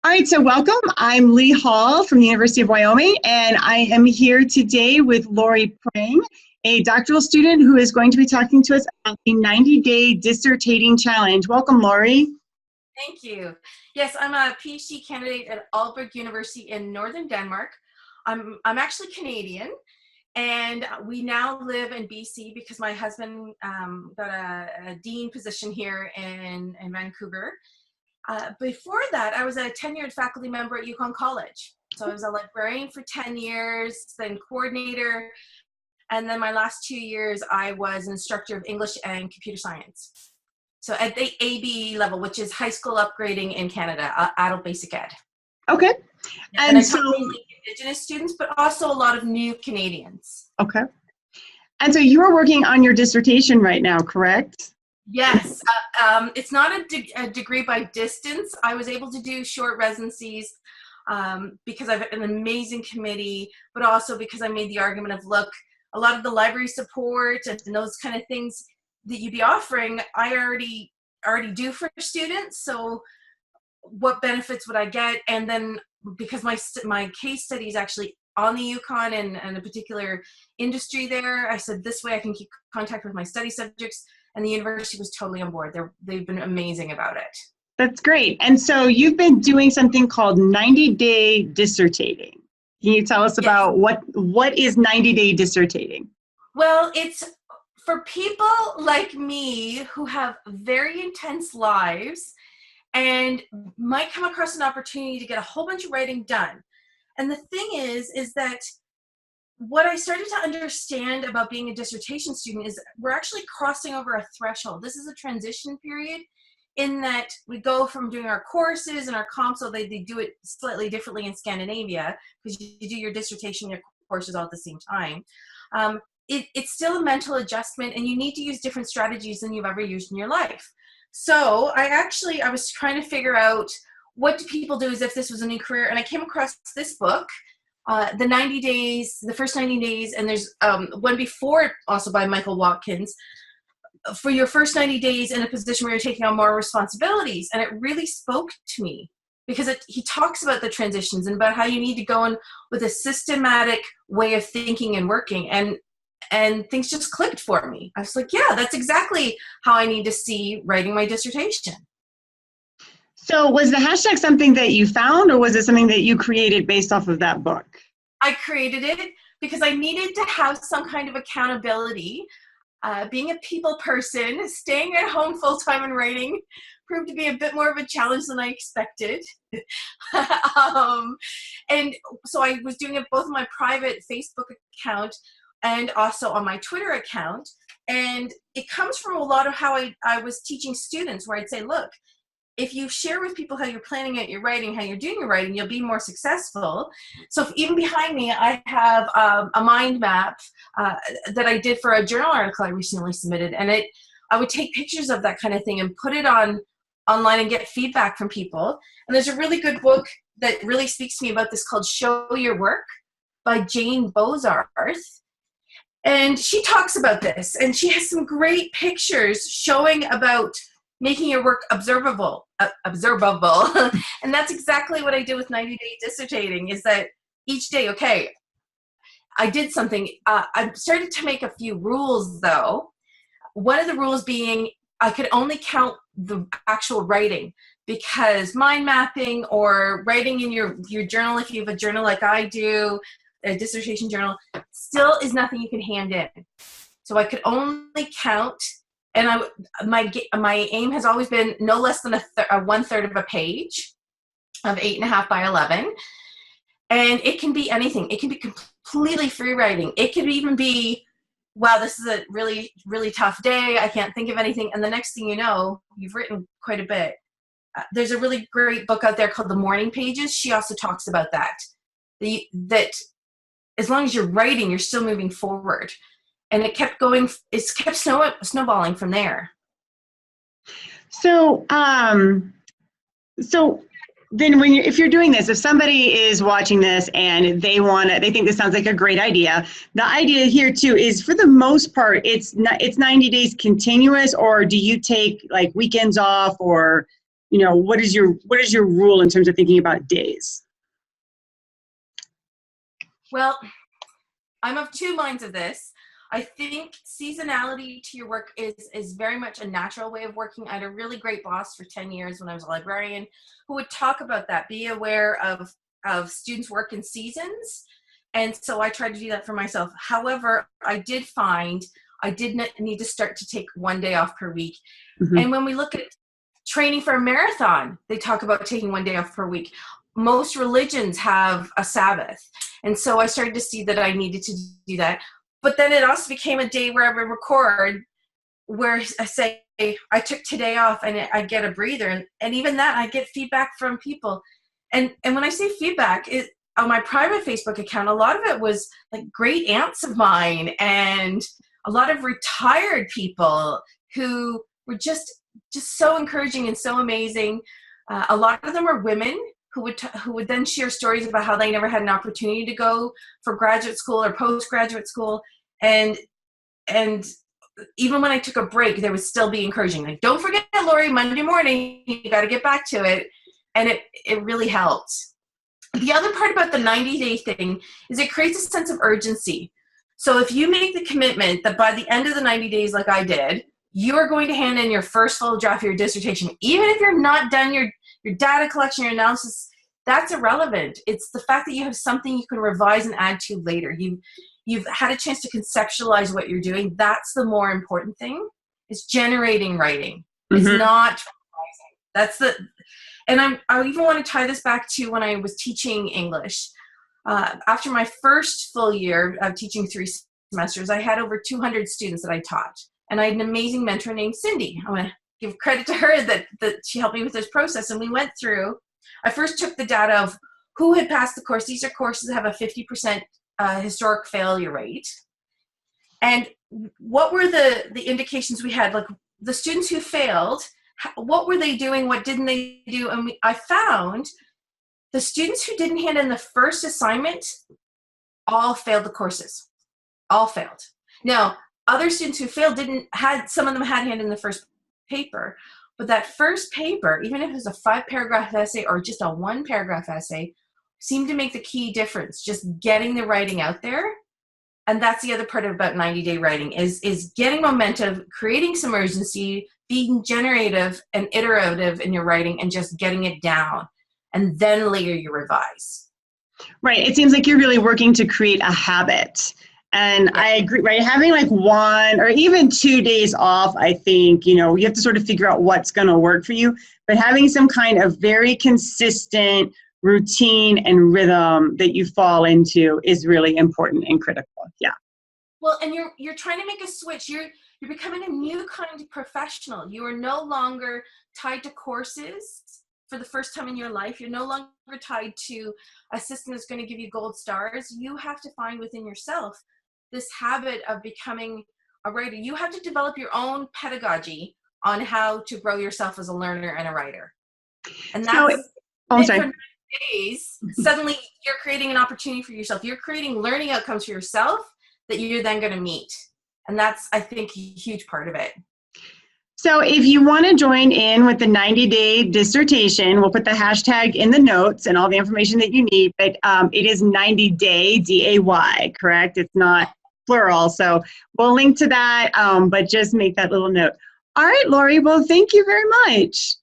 All right, so welcome. I'm Leigh Hall from the University of Wyoming, and I am here today with Lori Prang, a doctoral student who is going to be talking to us about the 90-day dissertating challenge. Welcome, Lori. Thank you. Yes, I'm a PhD candidate at Aalborg University in Northern Denmark. I'm actually Canadian, and we now live in BC because my husband got a dean position here in Vancouver. Before that, I was a tenured faculty member at Yukon College. So I was a librarian for 10 years, then coordinator, and then my last 2 years, I was an instructor of English and computer science. So at the ABE level, which is high school upgrading in Canada, adult basic ed. Okay. And I taught mainly Indigenous students, but also a lot of new Canadians. Okay. And so you are working on your dissertation right now, correct? Yes. It's not a degree by distance. I was able to do short residencies because I have an amazing committee, but also because I made the argument of, look, a lot of the library support and those kind of things that you'd be offering, I already do for students. So what benefits would I get? And then because my case study is actually on the Yukon and a particular industry there, I said this way I can keep contact with my study subjects, and the university was totally on board. They've been amazing about it. That's great. And so you've been doing something called 90-day dissertating. Can you tell us about what is 90-day dissertating? Well, it's for people like me who have very intense lives and might come across an opportunity to get a whole bunch of writing done. And the thing is that what I started to understand about being a dissertation student is we're actually crossing over a threshold. This is a transition period in that we go from doing our courses and our comps, so they do it slightly differently in Scandinavia because you do your dissertation, your courses all at the same time. It's still a mental adjustment, and you need to use different strategies than you've ever used in your life. So I was trying to figure out what do people do as if this was a new career, and I came across this book, the 90 days, the first 90 days, and there's one before it also by Michael Watkins, for your first 90 days in a position where you're taking on more responsibilities. And it really spoke to me because he talks about the transitions and about how you need to go in with a systematic way of thinking and working. And things just clicked for me. I was like, yeah, that's exactly how I need to see writing my dissertation. So was the hashtag something that you found, or was it something that you created based off of that book? I created it because I needed to have some kind of accountability. Being a people person, staying at home full-time and writing proved to be a bit more of a challenge than I expected. And so I was doing it both on my private Facebook account and also on my Twitter account. And it comes from a lot of how I was teaching students, where I'd say, look, if you share with people how you're planning out your writing, how you're doing your writing, you'll be more successful. So even behind me, I have a mind map that I did for a journal article I recently submitted. And I would take pictures of that kind of thing and put it online and get feedback from people. And there's a really good book that really speaks to me about this called Show Your Work by Jane Bozarth. And she talks about this, and she has some great pictures showing about making your work observable. And that's exactly what I did with 90-day dissertating, is that each day, okay, I did something. I started to make a few rules, though. One of the rules being I could only count the actual writing, because mind mapping or writing in your journal, if you have a journal like I do, a dissertation journal, still is nothing you can hand in. So I could only count, and my aim has always been no less than a 1/3 of a page of 8.5 by 11. And it can be anything. It can be completely free writing. It could even be, wow, this is a really, really tough day. I can't think of anything. And the next thing you know, you've written quite a bit. There's a really great book out there called The Morning Pages. She also talks about that. That as long as you're writing, you're still moving forward. And it kept going, it's kept snowballing from there. So, then if you're doing this, if somebody is watching this and they think this sounds like a great idea, the idea here too is, for the most part, it's 90 days continuous, or do you take like weekends off, or what is your rule in terms of thinking about days? Well, I'm of two minds of this. I think seasonality to your work is very much a natural way of working. I had a really great boss for 10 years when I was a librarian who would talk about that. Be aware of students' work in seasons. And so I tried to do that for myself. However, I did find I did need to start to take one day off per week. Mm-hmm. And when we look at training for a marathon, they talk about taking one day off per week. Most religions have a Sabbath. And so I started to see that I needed to do that. But then it also became a day where I would record where I say, I took today off and I get a breather. And even that, I get feedback from people. And when I say feedback, on my private Facebook account, a lot of it was like great aunts of mine and a lot of retired people who were just so encouraging and so amazing. A lot of them are women who would then share stories about how they never had an opportunity to go for graduate school or postgraduate school. And even when I took a break, they would still be encouraging. Like, don't forget, Lori, Monday morning, you got to get back to it. And it really helped. The other part about the 90-day thing is it creates a sense of urgency. So if you make the commitment that by the end of the 90 days, like I did, you are going to hand in your first full draft of your dissertation, even if you're not done your data collection, your analysis, that's irrelevant. It's the fact that you have something you can revise and add to later. You've had a chance to conceptualize what you're doing. That's the more important thing. It's generating writing. Mm-hmm. It's not revising. And I even want to tie this back to when I was teaching English. After my first full year of teaching 3 semesters, I had over 200 students that I taught. And I had an amazing mentor named Cindy. I want to give credit to her that she helped me with this process. And we went through, I first took the data of who had passed the course. These are courses that have a 50% historic failure rate. And what were the indications we had? Like the students who failed, what were they doing? What didn't they do? And I found the students who didn't hand in the first assignment all failed the courses. All failed. Now, other students who failed some of them had handed in the first paper, but that first paper, even if it was a 5-paragraph essay or just a 1-paragraph essay, seemed to make the key difference, just getting the writing out there. And that's the other part about 90-day writing is getting momentum, creating some urgency, being generative and iterative in your writing and just getting it down. And then later you revise. Right. It seems like you're really working to create a habit. And I agree, right? Having like 1 or even 2 days off, I think, you have to sort of figure out what's going to work for you. But having some kind of very consistent routine and rhythm that you fall into is really important and critical. Yeah. Well, and you're trying to make a switch. You're becoming a new kind of professional. You are no longer tied to courses for the first time in your life. You're no longer tied to a system that's going to give you gold stars. You have to find within yourself this habit of becoming a writer. You have to develop your own pedagogy on how to grow yourself as a learner and a writer. And that's for 9 days. Suddenly you're creating an opportunity for yourself. You're creating learning outcomes for yourself that you're then going to meet. And that's, I think, a huge part of it. So if you want to join in with the 90-day dissertation, we'll put the hashtag in the notes and all the information that you need, but it is 90-day, D-A-Y, correct? It's not plural. So we'll link to that, but just make that little note. All right, Lori, well, thank you very much.